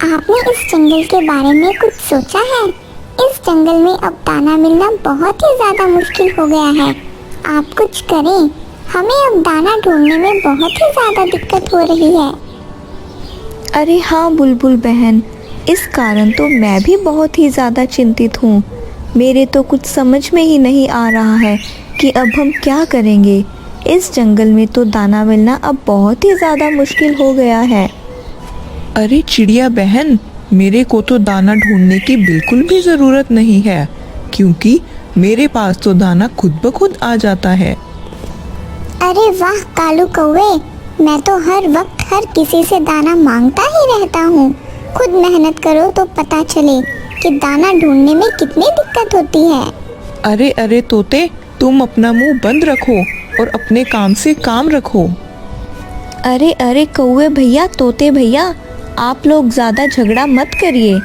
आपने इस जंगल के बारे में कुछ सोचा है? इस जंगल में अब दाना मिलना बहुत ही ज्यादा मुश्किल हो गया है। आप कुछ करें, हमें अब दाना ढूंढने में बहुत ही ज्यादा दिक्कत हो रही है। अरे हाँ बुलबुल बहन, इस कारण तो मैं भी बहुत ही ज़्यादा चिंतित हूँ। मेरे तो कुछ समझ में ही नहीं आ रहा है कि अब हम क्या करेंगे। इस जंगल में तो दाना मिलना अब बहुत ही ज़्यादा मुश्किल हो गया है। अरे चिड़िया बहन, मेरे को तो दाना ढूंढने की बिल्कुल भी ज़रूरत नहीं है, क्योंकि मेरे पास तो दाना खुद ब खुद आ जाता है। अरे वाह कालू कौवे, मैं तो हर वक्त हर किसी से दाना मांगता ही रहता हूँ। खुद मेहनत करो तो पता चले कि दाना ढूंढने में कितनी दिक्कत होती है। अरे अरे तोते, तुम अपना मुंह बंद रखो और अपने काम से काम रखो। अरे अरे कौवे भैया, तोते भैया, आप लोग ज़्यादा झगड़ा मत करिए।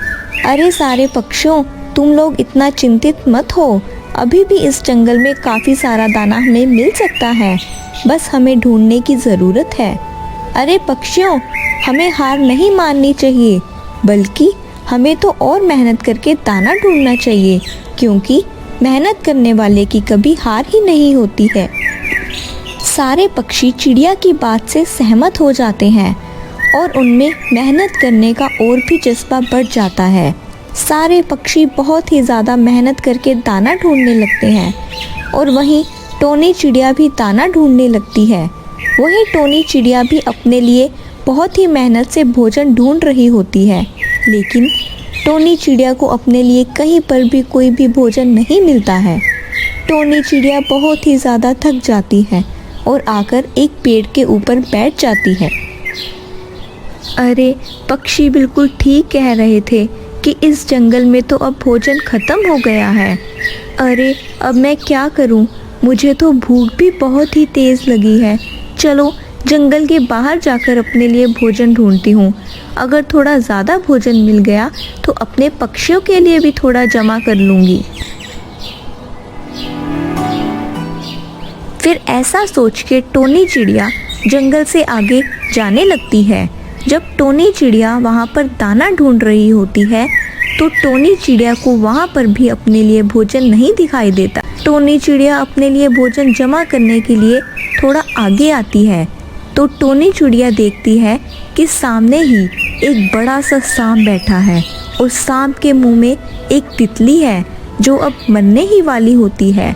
अरे सारे पक्षियों, तुम लोग इतना चिंतित मत हो। अभी भी इस जंगल में काफ़ी सारा दाना हमें मिल सकता है, बस हमें ढूंढने की ज़रूरत है। अरे पक्षियों, हमें हार नहीं माननी चाहिए, बल्कि हमें तो और मेहनत करके दाना ढूंढना चाहिए, क्योंकि मेहनत करने वाले की कभी हार ही नहीं होती है। सारे पक्षी चिड़िया की बात से सहमत हो जाते हैं और उनमें मेहनत करने का और भी जज्बा बढ़ जाता है। सारे पक्षी बहुत ही ज़्यादा मेहनत करके दाना ढूंढने लगते हैं और वहीं टोनी चिड़िया भी दाना ढूंढने लगती है। वहीं टोनी चिड़िया भी अपने लिए बहुत ही मेहनत से भोजन ढूंढ रही होती है, लेकिन टोनी चिड़िया को अपने लिए कहीं पर भी कोई भी भोजन नहीं मिलता है। टोनी चिड़िया बहुत ही ज़्यादा थक जाती है और आकर एक पेड़ के ऊपर बैठ जाती है। अरे पक्षी बिल्कुल ठीक कह रहे थे कि इस जंगल में तो अब भोजन ख़त्म हो गया है। अरे अब मैं क्या करूं? मुझे तो भूख भी बहुत ही तेज़ लगी है। चलो जंगल के बाहर जाकर अपने लिए भोजन ढूंढती हूँ। अगर थोड़ा ज़्यादा भोजन मिल गया तो अपने पक्षियों के लिए भी थोड़ा जमा कर लूँगी। फिर ऐसा सोच के टोनी चिड़िया जंगल से आगे जाने लगती है। जब टोनी चिड़िया वहाँ पर दाना ढूंढ रही होती है तो टोनी चिड़िया को वहाँ पर भी अपने लिए भोजन नहीं दिखाई देता। टोनी चिड़िया अपने लिए भोजन जमा करने के लिए थोड़ा आगे आती है तो टोनी चिड़िया देखती है कि सामने ही एक बड़ा सा सांप बैठा है और सांप के मुंह में एक तितली है जो अब मरने ही वाली होती है।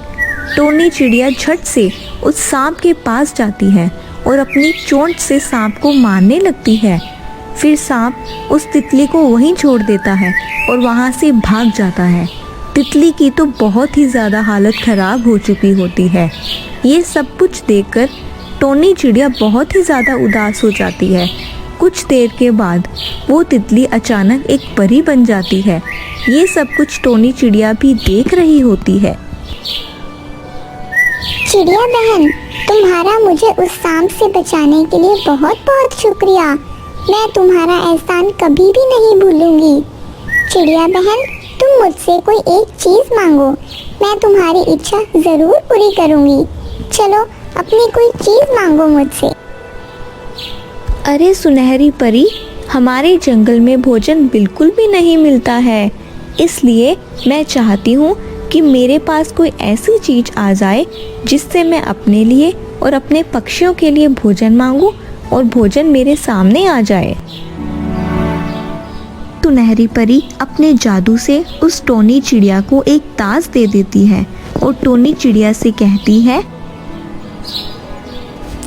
टोनी चिड़िया झट से उस सांप के पास जाती है और अपनी चोंच से सांप को मारने लगती है। फिर सांप उस तितली को वहीं छोड़ देता है और वहाँ से भाग जाता है। तितली की तो बहुत ही ज़्यादा हालत ख़राब हो चुकी होती है। ये सब कुछ देखकर टोनी चिड़िया बहुत ही ज़्यादा उदास हो जाती है। कुछ देर के बाद वो तितली अचानक एक परी बन जाती है। ये सब कुछ टोनी चिड़िया भी देख रही होती है। चिड़िया बहन, तुम्हारा मुझे उस सांप से बचाने के लिए बहुत बहुत शुक्रिया। मैं तुम्हारा एहसान कभी भी नहीं भूलूंगी। चिड़िया बहन, तुम मुझसे कोई एक चीज़ मांगो, मैं तुम्हारी इच्छा ज़रूर पूरी करूंगी। चलो अपनी कोई चीज़ मांगो मुझसे। अरे सुनहरी परी, हमारे जंगल में भोजन बिल्कुल भी नहीं मिलता है, इसलिए मैं चाहती हूँ कि मेरे पास कोई ऐसी चीज़ आ जाए जिससे मैं अपने लिए और अपने पक्षियों के लिए भोजन मांगूं और भोजन मेरे सामने आ जाए। सुनहरी परी अपने जादू से उस टोनी चिड़िया को एक ताज दे देती है और टोनी चिड़िया से कहती है,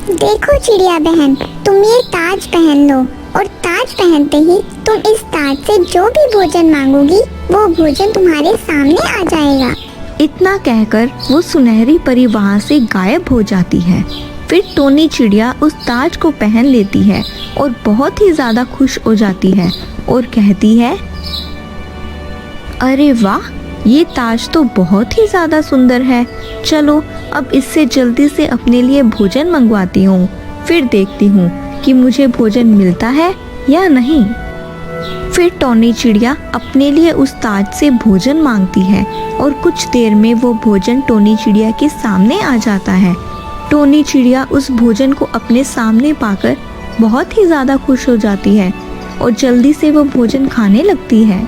देखो चिड़िया बहन, तुम ये ताज पहन लो और ताज पहनते ही तुम इस ताज से जो भी भोजन मांगोगी वो भोजन तुम्हारे सामने आ जाएगा। इतना कहकर वो सुनहरी परी वहाँ से गायब हो जाती है। फिर टोनी चिड़िया उस ताज को पहन लेती है और बहुत ही ज़्यादा खुश हो जाती है और कहती है, अरे वाह, ये ताज तो बहुत ही ज़्यादा सुंदर है। चलो अब इससे जल्दी से अपने लिए भोजन मंगवाती हूँ, फिर देखती हूँ कि मुझे भोजन मिलता है या नहीं। फिर टोनी चिड़िया अपने लिए उस ताज से भोजन मांगती है और कुछ देर में वो भोजन टोनी चिड़िया के सामने आ जाता है। टोनी चिड़िया उस भोजन को अपने सामने पाकर बहुत ही ज़्यादा खुश हो जाती है और जल्दी से वो भोजन खाने लगती है।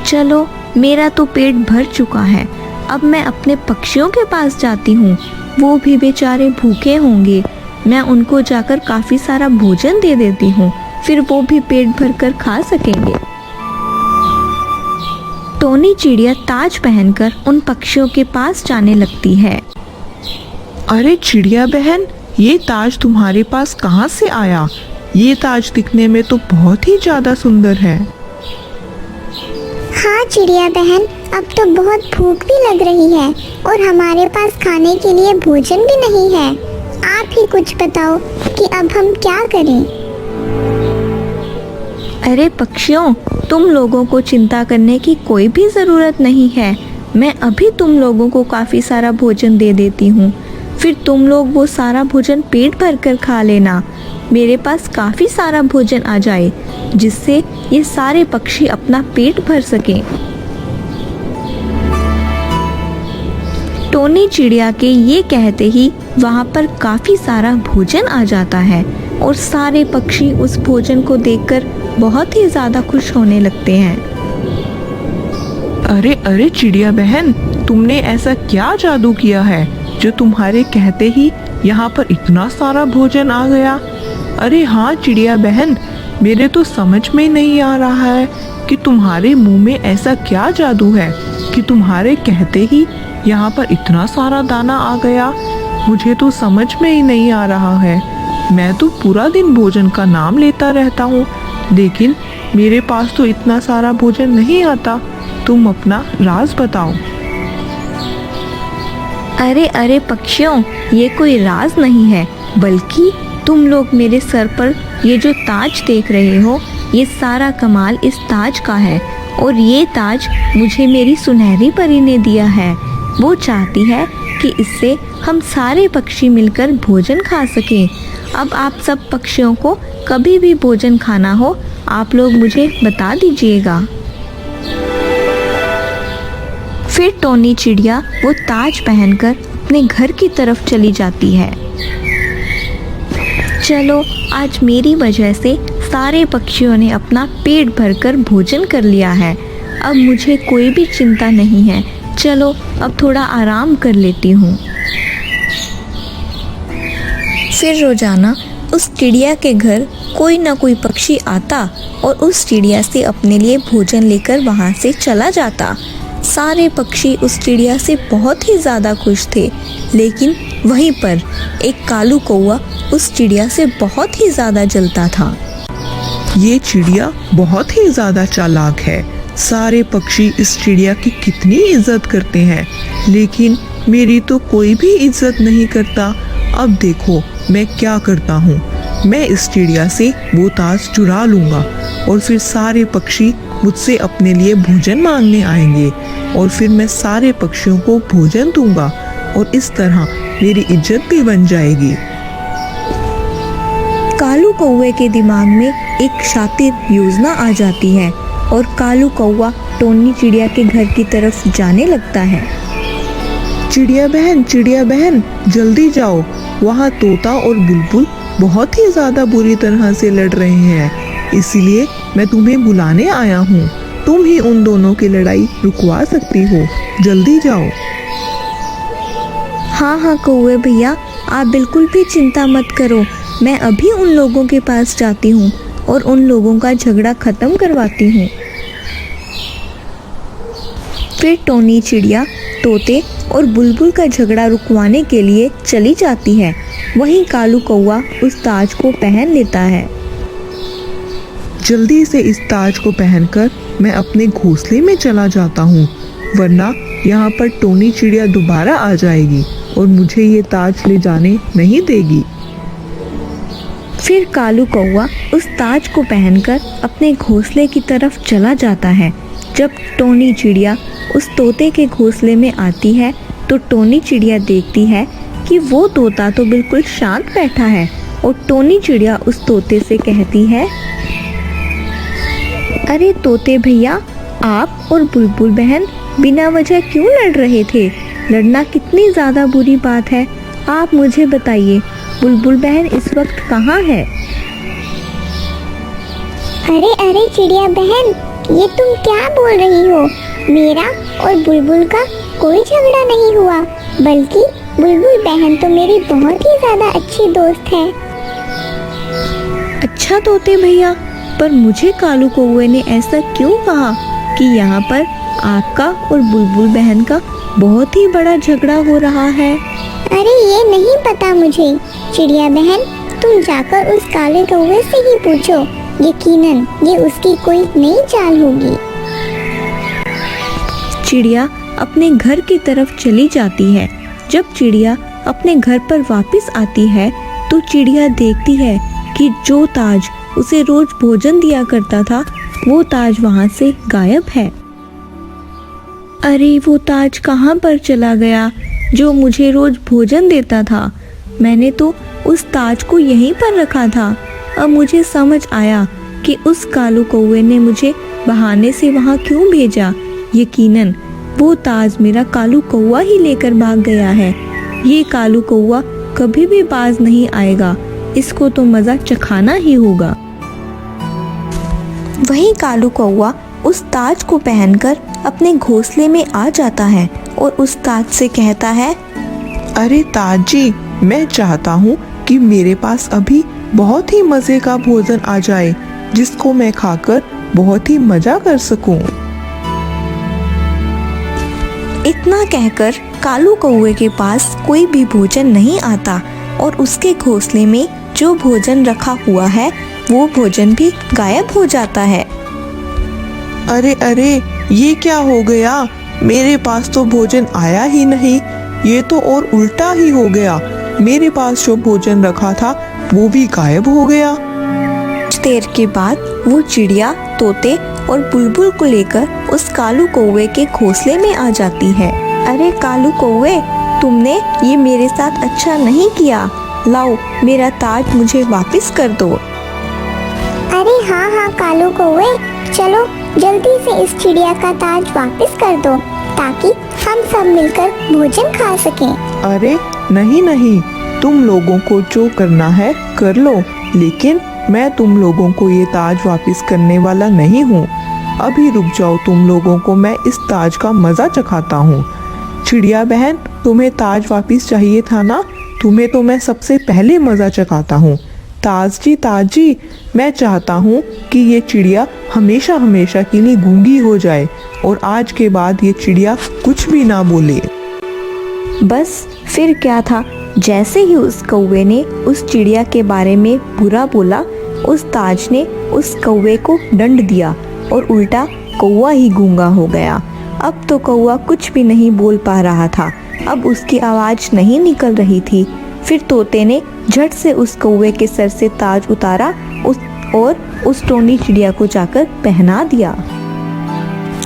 चलो, मेरा तो पेट भर चुका है, अब मैं अपने पक्षियों के पास जाती हूँ। वो भी बेचारे भूखे होंगे, मैं उनको जाकर काफ़ी सारा भोजन दे देती हूँ, फिर वो भी पेट भर कर खा सकेंगे। टोनी चिड़िया ताज पहनकर उन पक्षियों के पास जाने लगती है। अरे चिड़िया बहन, ये ताज तुम्हारे पास कहाँ से आया? ये ताज दिखने में तो बहुत ही ज़्यादा सुंदर है। हाँ चिड़िया बहन, अब तो बहुत भूख भी लग रही है और हमारे पास खाने के लिए भोजन भी नहीं है। आप ही कुछ बताओ कि अब हम क्या करें? अरे पक्षियों, तुम लोगों को चिंता करने की कोई भी ज़रूरत नहीं है। मैं अभी तुम लोगों को काफ़ी सारा भोजन दे देती हूँ, फिर तुम लोग वो सारा भोजन पेट भर कर खा लेना। मेरे पास काफ़ी सारा भोजन आ जाए जिससे ये सारे पक्षी अपना पेट भर सकें। टोनी चिड़िया के ये कहते ही वहाँ पर काफ़ी सारा भोजन आ जाता है और सारे पक्षी उस भोजन को देखकर बहुत ही ज़्यादा खुश होने लगते हैं। अरे अरे चिड़िया बहन, तुमने ऐसा क्या जादू किया है जो तुम्हारे कहते ही यहाँ पर इतना सारा भोजन आ गया? अरे हाँ चिड़िया बहन, मेरे तो समझ में नहीं आ रहा है कि तुम्हारे मुंह में ऐसा क्या जादू है कि तुम्हारे कहते ही यहाँ पर इतना सारा दाना आ गया। मुझे तो समझ में ही नहीं आ रहा है। मैं तो पूरा दिन भोजन का नाम लेता रहता हूँ, लेकिन मेरे पास तो इतना सारा भोजन नहीं आता। तुम अपना राज बताओ। अरे अरे पक्षियों, ये कोई राज नहीं है, बल्कि तुम लोग मेरे सर पर ये जो ताज देख रहे हो, ये सारा कमाल इस ताज का है। और ये ताज मुझे मेरी सुनहरी परी ने दिया है। वो चाहती है कि इससे हम सारे पक्षी मिलकर भोजन खा सकें। अब आप सब पक्षियों को कभी भी भोजन खाना हो, आप लोग मुझे बता दीजिएगा। फिर टोनी चिड़िया वो ताज पहनकर अपने घर की तरफ चली जाती है। चलो, आज मेरी वजह से सारे पक्षियों ने अपना पेट भरकर भोजन कर लिया है। अब मुझे कोई भी चिंता नहीं है। चलो, अब थोड़ा आराम कर लेती हूँ। फिर रोजाना उस चिड़िया के घर कोई ना कोई पक्षी आता और उस चिड़िया से अपने लिए भोजन लेकर वहाँ से चला जाता। सारे पक्षी उस चिड़िया से बहुत ही ज़्यादा खुश थे, लेकिन वहीं पर एक कालू कौवा उस चिड़िया से बहुत ही ज़्यादा जलता था। ये चिड़िया बहुत ही ज़्यादा चालाक है। सारे पक्षी इस चिड़िया की कितनी इज्जत करते हैं, लेकिन मेरी तो कोई भी इज्जत नहीं करता। अब देखो मैं क्या करता हूँ। मैं इस चिड़िया से वो ताज चुरा लूँगा और फिर सारे पक्षी मुझसे अपने लिए भोजन मांगने आएंगे और फिर मैं सारे पक्षियों को भोजन दूंगा और इस तरह मेरी इज्जत भी बन जाएगी। कालू कौवे के दिमाग में एक शातिर योजना आ जाती है और कालू कौवा टोनी चिड़िया के घर की तरफ जाने लगता है। चिड़िया बहन, जल्दी जाओ। वहाँ तोता और बुलबुल बहुत ही ज़्यादा बुरी तरह से लड़ रहे हैं, इसलिए मैं तुम्हें बुलाने आया हूँ। तुम ही उन दोनों की लड़ाई रुकवा सकती हो। जल्दी जाओ। हाँ कौवे भैया, आप बिल्कुल भी चिंता मत करो। मैं अभी उन लोगों के पास जाती हूँ और उन लोगों का झगड़ा खत्म करवाती हूँ। फिर टोनी चिड़िया तोते और बुलबुल का झगड़ा रुकवाने के लिए चली जाती है। वहीं कालू कौवा उस ताज को पहन लेता है। जल्दी से इस ताज को पहनकर मैं अपने घोंसले में चला जाता हूँ, वरना यहाँ पर टोनी चिड़िया दोबारा आ जाएगी और मुझे ये ताज ले जाने नहीं देगी। फिर कालू कौवा उस ताज को पहनकर अपने घोंसले की तरफ चला जाता है। जब टोनी चिड़िया उस तोते के घोंसले में आती है तो टोनी चिड़िया देखती है कि वो तोता तो बिल्कुल शांत बैठा है और टोनी चिड़िया उस तोते से कहती है, अरे तोते भैया, आप और बुलबुल बहन बिना वजह क्यों लड़ रहे थे? लड़ना कितनी ज़्यादा बुरी बात है। आप मुझे बताइए, बुलबुल बहन इस वक्त कहाँ है? अरे अरे चिड़िया बहन, ये तुम क्या बोल रही हो? मेरा और बुलबुल का कोई झगड़ा नहीं हुआ, बल्कि बुलबुल बहन तो मेरी बहुत ही ज्यादा अच्छी दोस्त है। अच्छा तोते भैया, पर मुझे कालू कौवे ने ऐसा क्यों कहा कि यहाँ पर आपका और बुलबुल बहन का बहुत ही बड़ा झगड़ा हो रहा है? अरे ये नहीं पता मुझे चिड़िया बहन, तुम जाकर उस काले कौवे से ही पूछो, यकीनन ये उसकी कोई नई चाल होगी। चिड़िया अपने घर की तरफ चली जाती है। जब चिड़िया अपने घर पर वापस आती है तो चिड़िया देखती है कि जो ताज उसे रोज भोजन दिया करता था वो ताज वहाँ से गायब है। अरे वो ताज कहाँ पर चला गया जो मुझे रोज भोजन देता था? मैंने तो उस ताज को यहीं पर रखा था। अब मुझे समझ आया कि उस कालू कौवे ने मुझे बहाने से वहाँ क्यों भेजा। यकीनन वो ताज मेरा कालू कौवा ही लेकर भाग गया है। ये कालू कौवा कभी भी बाज नहीं आएगा, इसको तो मजा चखाना ही होगा। वही कालू कौवा उस ताज को पहनकर अपने घोंसले में आ जाता है और उस ताज से कहता है, अरे ताज जी, मैं चाहता हूँ कि मेरे पास अभी बहुत ही मजे का भोजन आ जाए जिसको मैं खाकर बहुत ही मजा कर सकूं। इतना कहकर कालू कौवे के पास कोई भी भोजन नहीं आता और उसके घोंसले में जो भोजन रखा हुआ है वो भोजन भी गायब हो जाता है। अरे अरे, ये क्या हो गया? मेरे पास तो भोजन आया ही नहीं, ये तो और उल्टा ही हो गया। मेरे पास जो भोजन रखा था वो भी गायब हो गया। कुछ देर के बाद वो चिड़िया, तोते और बुलबुल को लेकर उस कालू कौवे के घोंसले में आ जाती है। अरे कालू कौवे, तुमने ये मेरे साथ अच्छा नहीं किया। लाओ मेरा ताज मुझे वापस कर दो। अरे हाँ हाँ कालू कौवे, चलो जल्दी से इस चिड़िया का ताज वापस कर दो ताकि हम सब मिलकर भोजन खा सकें। अरे नहीं नहीं, तुम लोगों को जो करना है कर लो, लेकिन मैं तुम लोगों को ये ताज वापस करने वाला नहीं हूँ। अभी रुक जाओ, तुम लोगों को मैं इस ताज का मजा चखाता हूँ। चिड़िया बहन, तुम्हें ताज वापस चाहिए था ना? तुम्हें तो मैं सबसे पहले मजा चखाता हूँ। ताज जी, मैं चाहता हूँ कि ये चिड़िया हमेशा हमेशा के लिए गूंगी हो जाए और आज के बाद ये चिड़िया कुछ भी ना बोले। बस फिर क्या था, जैसे ही उस कौवे ने उस चिड़िया के बारे में बुरा बोला, उस ताज ने उस कौवे को दंड दिया और उल्टा कौवा ही गूंगा हो गया। अब तो कौवा कुछ भी नहीं बोल पा रहा था, अब उसकी आवाज नहीं निकल रही थी। फिर तोते ने झट से उस कौवे के सर से ताज उतारा और उस टोनी चिड़िया को जाकर पहना दिया।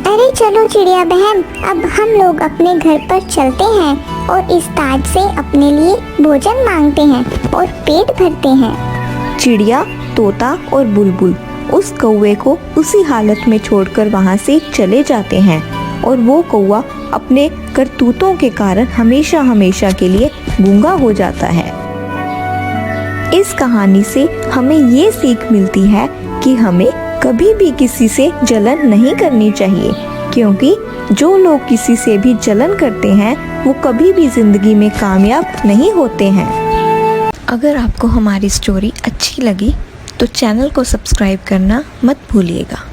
अरे चलो चिड़िया बहन, अब हम लोग अपने घर पर चलते हैं और इस ताज से अपने लिए भोजन मांगते हैं और पेट भरते हैं। चिड़िया, तोता और बुलबुल उस कौवे को उसी हालत में छोड़कर वहाँ से चले जाते हैं और वो कौवा अपने करतूतों के कारण हमेशा हमेशा के लिए गूंगा हो जाता है। इस कहानी से हमें ये सीख मिलती है कि हमें कभी भी किसी से जलन नहीं करनी चाहिए, क्योंकि जो लोग किसी से भी जलन करते हैं वो कभी भी जिंदगी में कामयाब नहीं होते हैं। अगर आपको हमारी स्टोरी अच्छी लगी तो चैनल को सब्सक्राइब करना मत भूलिएगा।